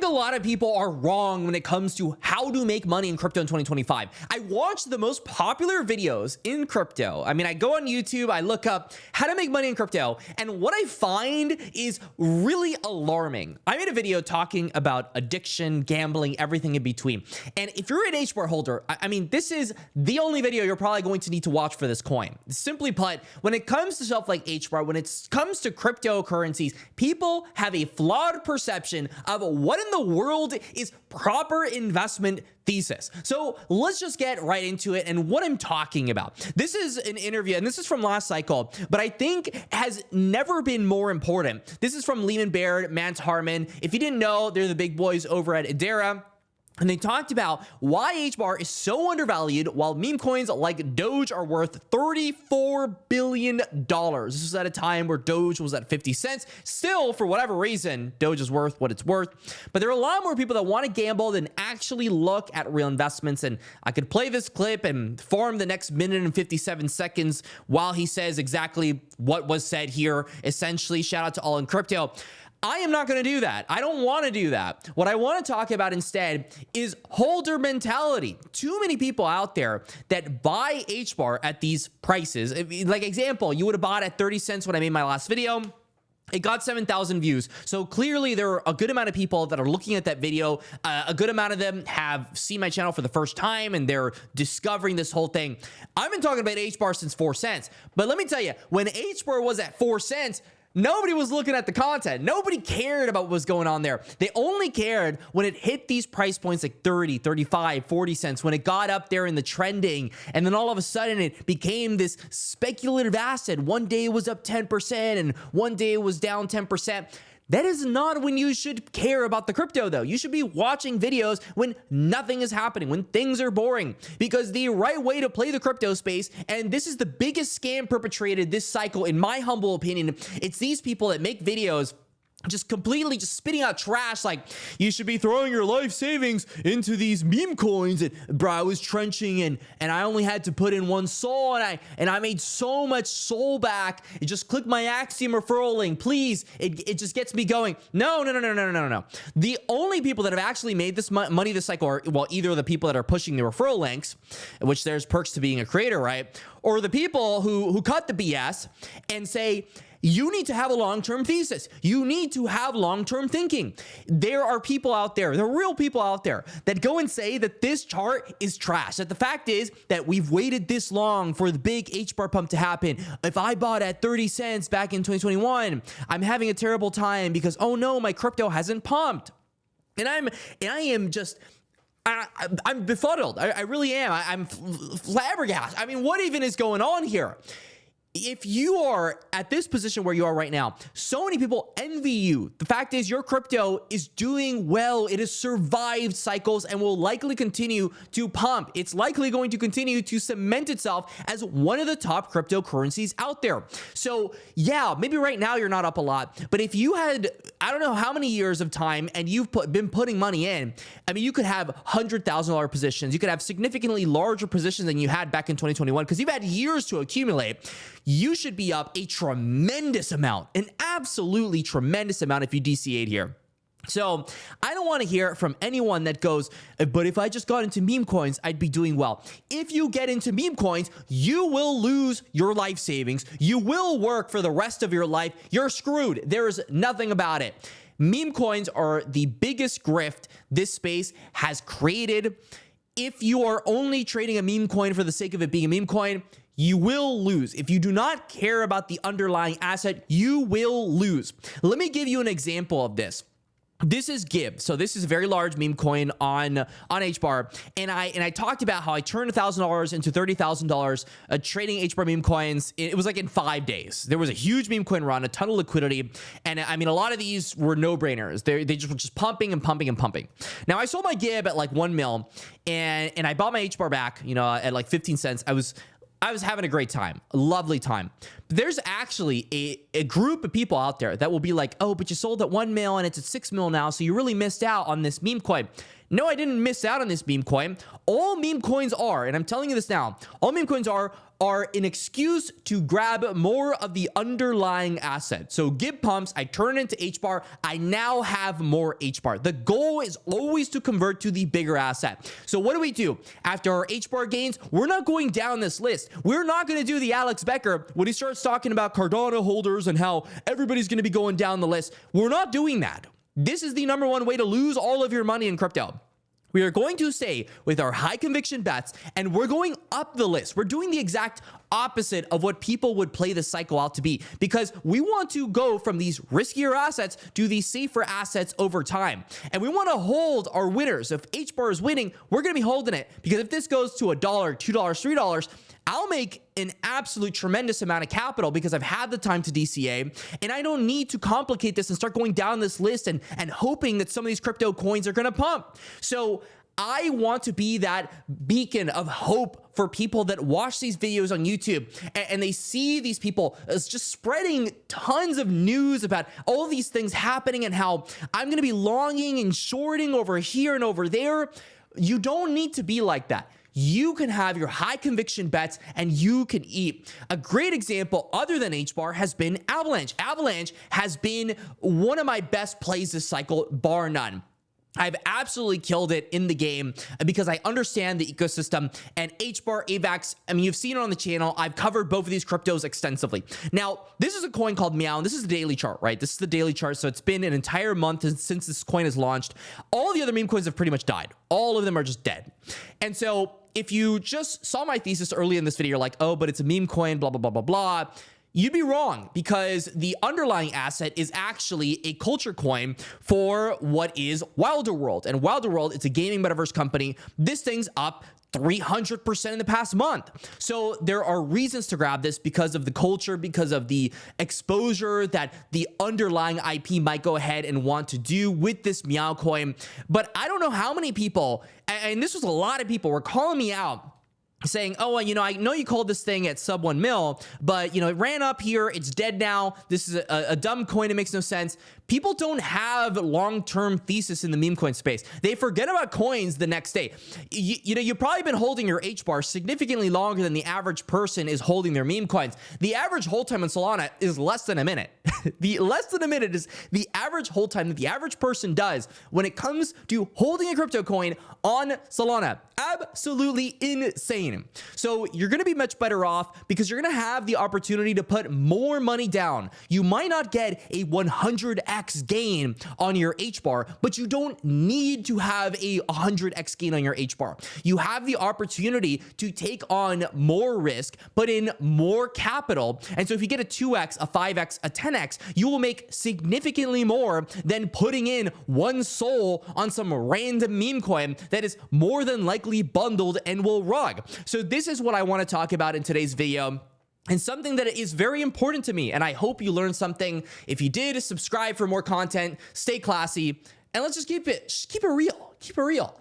think a lot of people are wrong when it comes to how to make money in crypto in 2025. I watch the most popular videos in crypto. I mean, I go on YouTube, I look up how to make money in crypto, and what I find is really alarming. I made a video talking about addiction, gambling, everything in between. And if you're an HBAR holder, I mean, this is the only video you're probably going to need to watch for this coin. Simply put, when it comes to stuff like HBAR, when it comes to cryptocurrencies, people have a flawed perception of what in the world is proper investment thesis. So let's just get right into it and what I'm talking about. This is an interview, and this is from last cycle, but I think has never been more important. This is from Lehman Baird, Mance Harmon. If you didn't know, they're the big boys over at Hedera. And they talked about why HBAR is so undervalued while meme coins like Doge are worth $34 billion. This was at a time where Doge was at 50 cents. Still, for whatever reason, Doge is worth what it's worth. But there are a lot more people that want to gamble than actually look at real investments. And I could play this clip and form the next minute and 57 seconds while he says exactly what was said here. Essentially, shout out to All in Crypto. I am not going to do that. I don't want to do that. What I want to talk about instead is holder mentality. Too many people out there that buy HBAR at these prices. Like example, you would have bought at 30 cents when I made my last video. It got 7,000 views. So clearly there are a good amount of people that are looking at that video. A good amount of them have seen my channel for the first time and they're discovering this whole thing. I've been talking about HBAR since 4 cents. But let me tell you, when HBAR was at 4 cents, nobody was looking at the content. Nobody cared about what was going on there. They only cared when it hit these price points like 30, 35, 40 cents, when it got up there in the trending. And then all of a sudden it became this speculative asset. One day it was up 10% and one day it was down 10%. That is not when you should care about the crypto, though. You should be watching videos when nothing is happening, when things are boring, because the right way to play the crypto space, and this is the biggest scam perpetrated this cycle, in my humble opinion, it's these people that make videos just completely just spitting out trash like, you should be throwing your life savings into these meme coins, and bro, I was trenching and I only had to put in one soul and I made so much soul back. It just click my Axiom referral link, please. It just gets me going. No. The only people that have actually made this money this cycle are, well, either the people that are pushing the referral links, which there's perks to being a creator, right? Or the people who cut the BS and say, you need to have a long-term thesis. You need to have long-term thinking. There are people out there, there are real people out there that go and say that this chart is trash. That the fact is that we've waited this long for the big HBAR pump to happen. If I bought at 30 cents back in 2021, I'm having a terrible time because, oh no, my crypto hasn't pumped. And I'm befuddled. I really am. I'm flabbergasted. I mean, what even is going on here? If you are at this position where you are right now, so many people envy you. The fact is your crypto is doing well. It has survived cycles and will likely continue to pump. It's likely going to continue to cement itself as one of the top cryptocurrencies out there. So yeah, maybe right now you're not up a lot, but if you had, I don't know how many years of time and you've been putting money in, I mean, you could have $100,000 positions. You could have significantly larger positions than you had back in 2021 because you've had years to accumulate. You should be up a tremendous amount, an absolutely tremendous amount if you DCA'd here. So I don't want to hear from anyone that goes, but if I just got into meme coins, I'd be doing well. If you get into meme coins, you will lose your life savings. You will work for the rest of your life. You're screwed. There is nothing about it. Meme coins are the biggest grift this space has created. If you are only trading a meme coin for the sake of it being a meme coin, you will lose. If you do not care about the underlying asset, you will lose. Let me give you an example of this. This is 𝐑𝐞𝐿. So this is a very large meme coin on HBAR. And I talked about how I turned $1,000 into $30,000 trading HBAR meme coins. It was like in 5 days. There was a huge meme coin run, a ton of liquidity. And I mean, a lot of these were no-brainers. They just were just pumping and pumping and pumping. Now I sold my 𝐑𝐞𝐿 at like 1 mil and I bought my HBAR back, you know, at like 15 cents. I was having a great time, a lovely time. But there's actually a group of people out there that will be like, oh, but you sold at 1 mil and it's at 6 mil now, so you really missed out on this meme coin. No, I didn't miss out on this meme coin. All meme coins are, and I'm telling you this now, all meme coins are an excuse to grab more of the underlying asset. So GIB pumps, I turn it into HBAR, I now have more HBAR. The goal is always to convert to the bigger asset. So what do? After our HBAR gains, we're not going down this list. We're not going to do the Alex Becker when he starts talking about Cardano holders and how everybody's going to be going down the list. We're not doing that. This is the #1 way to lose all of your money in crypto. We are going to stay with our high conviction bets, and we're going up the list. We're doing the exact opposite of what people would play the cycle out to be, because we want to go from these riskier assets to these safer assets over time. And we want to hold our winners. If HBAR is winning, we're going to be holding it, because if this goes to $1, $2, $3, I'll make an absolute tremendous amount of capital because I've had the time to DCA, and I don't need to complicate this and start going down this list and hoping that some of these crypto coins are going to pump. So I want to be that beacon of hope for people that watch these videos on YouTube and they see these people as just spreading tons of news about all these things happening and how I'm going to be longing and shorting over here and over there. You don't need to be like that. You can have your high conviction bets and you can eat. A great example other than HBAR has been Avalanche. Avalanche has been one of my best plays this cycle, bar none. I've absolutely killed it in the game because I understand the ecosystem, and HBAR, AVAX, I mean, you've seen it on the channel. I've covered both of these cryptos extensively. Now, this is a coin called Meow, and this is the daily chart, right? This is the daily chart. So it's been an entire month since this coin is launched. All the other meme coins have pretty much died. All of them are just dead. And so if you just saw my thesis early in this video, you're like, oh, but it's a meme coin, blah, blah, blah, blah, blah. You'd be wrong, because the underlying asset is actually a culture coin for what is Wilder World. And Wilder World, it's a gaming metaverse company. This thing's up 300% in the past month. So there are reasons to grab this because of the culture, because of the exposure that the underlying IP might go ahead and want to do with this Meow coin. But I don't know how many people, and this was a lot of people, were calling me out saying, oh, well, you know, I know you called this thing at sub 1 mil, but, you know, it ran up here. It's dead now. This is a dumb coin. It makes no sense. People don't have long-term thesis in the meme coin space. They forget about coins the next day. You know, you've probably been holding your HBAR significantly longer than the average person is holding their meme coins. The average hold time on Solana is less than a minute. The less than a minute is the average hold time that the average person does when it comes to holding a crypto coin on Solana. Absolutely insane. So you're going to be much better off because you're going to have the opportunity to put more money down. You might not get a 100x gain on your HBAR, but you don't need to have a 100x gain on your HBAR. You have the opportunity to take on more risk, put in more capital. And so if you get a 2x, a 5x, a 10x, you will make significantly more than putting in one SOL on some random meme coin that is more than likely bundled and will rug. So this is what I want to talk about in today's video, and something that is very important to me, and I hope you learned something. If you did, subscribe for more content, stay classy, and let's just keep it real. Keep it real.